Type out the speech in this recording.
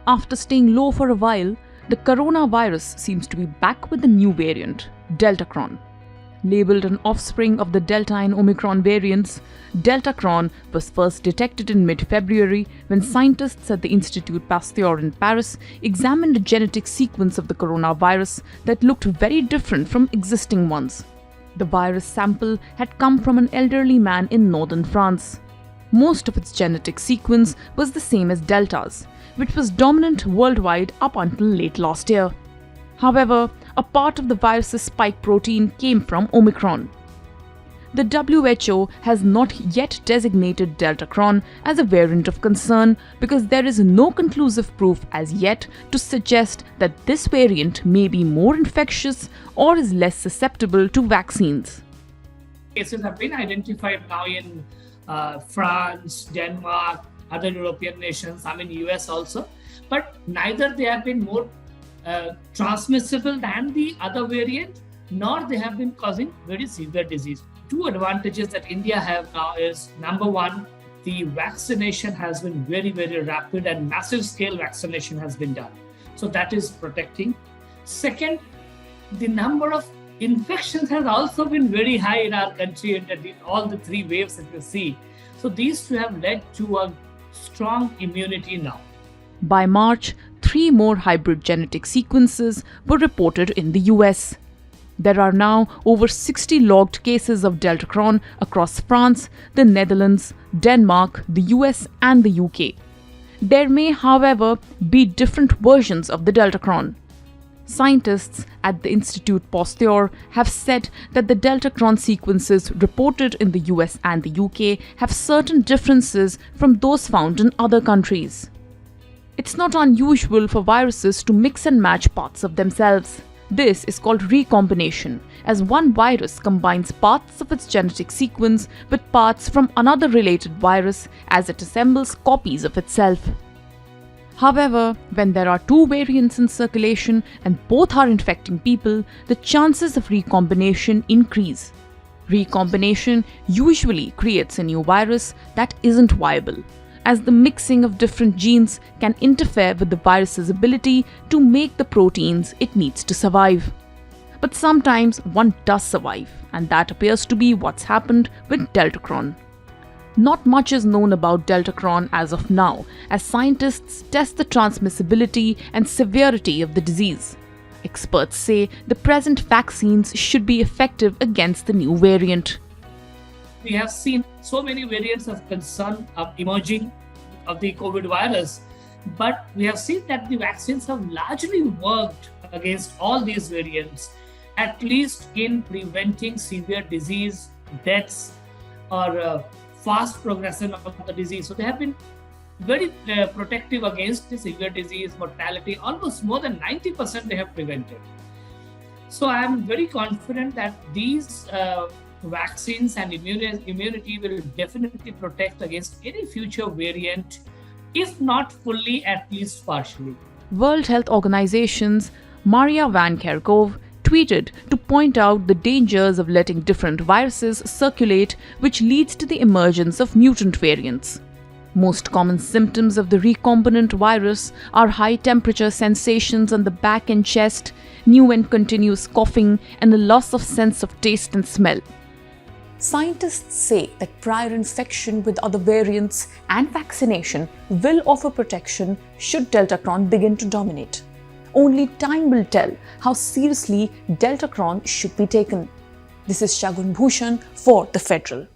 After staying low for a while, the coronavirus seems to be back with a new variant, Deltacron. Labeled an offspring of the Delta and Omicron variants, Deltacron was first detected in mid-February when scientists at the Institut Pasteur in Paris examined a genetic sequence of the coronavirus that looked very different from existing ones. The virus sample had come from an elderly man in northern France. Most of its genetic sequence was the same as Delta's, which was dominant worldwide up until late last year. However, a part of the virus's spike protein came from Omicron. The WHO has not yet designated Deltacron as a variant of concern because there is no conclusive proof as yet to suggest that this variant may be more infectious or is less susceptible to vaccines. Cases have been identified now in France, Denmark, other European nations, US also, but neither they have been more transmissible than the other variant, nor they have been causing very severe disease. Two advantages that India have now is, number one, the vaccination has been very, very rapid and massive scale vaccination has been done. So that is protecting. Second, the number of infections has also been very high in our country and all the three waves that we see. So these two have led to a strong immunity now. By March, 3 more hybrid genetic sequences were reported in the US. There are now over 60 logged cases of Deltacron across France, the Netherlands, Denmark, the US and the UK. There may, however, be different versions of the Deltacron. Scientists at the Institut Pasteur have said that the Deltacron sequences reported in the US and the UK have certain differences from those found in other countries. It's not unusual for viruses to mix and match parts of themselves. This is called recombination, as one virus combines parts of its genetic sequence with parts from another related virus as it assembles copies of itself. However, when there are two variants in circulation and both are infecting people, the chances of recombination increase. Recombination usually creates a new virus that isn't viable, as the mixing of different genes can interfere with the virus's ability to make the proteins it needs to survive. But sometimes one does survive, and that appears to be what's happened with Deltacron. Not much is known about Deltacron as of now, as scientists test the transmissibility and severity of the disease. Experts say the present vaccines should be effective against the new variant. We have seen so many variants of concern emerging of the COVID virus, but we have seen that the vaccines have largely worked against all these variants, at least in preventing severe disease, deaths, or fast progression of the disease. So they have been very protective against the severe disease, mortality, almost more than 90% they have prevented. So I am very confident that these vaccines and immunity will definitely protect against any future variant, if not fully, at least partially. World Health Organization's Maria Van Kerkhove tweeted to point out the dangers of letting different viruses circulate, which leads to the emergence of mutant variants. Most common symptoms of the recombinant virus are high temperature sensations on the back and chest, new and continuous coughing, and a loss of sense of taste and smell. Scientists say that prior infection with other variants and vaccination will offer protection should Deltacron begin to dominate. Only time will tell how seriously Deltacron should be taken. This is Shagun Bhushan for The Federal.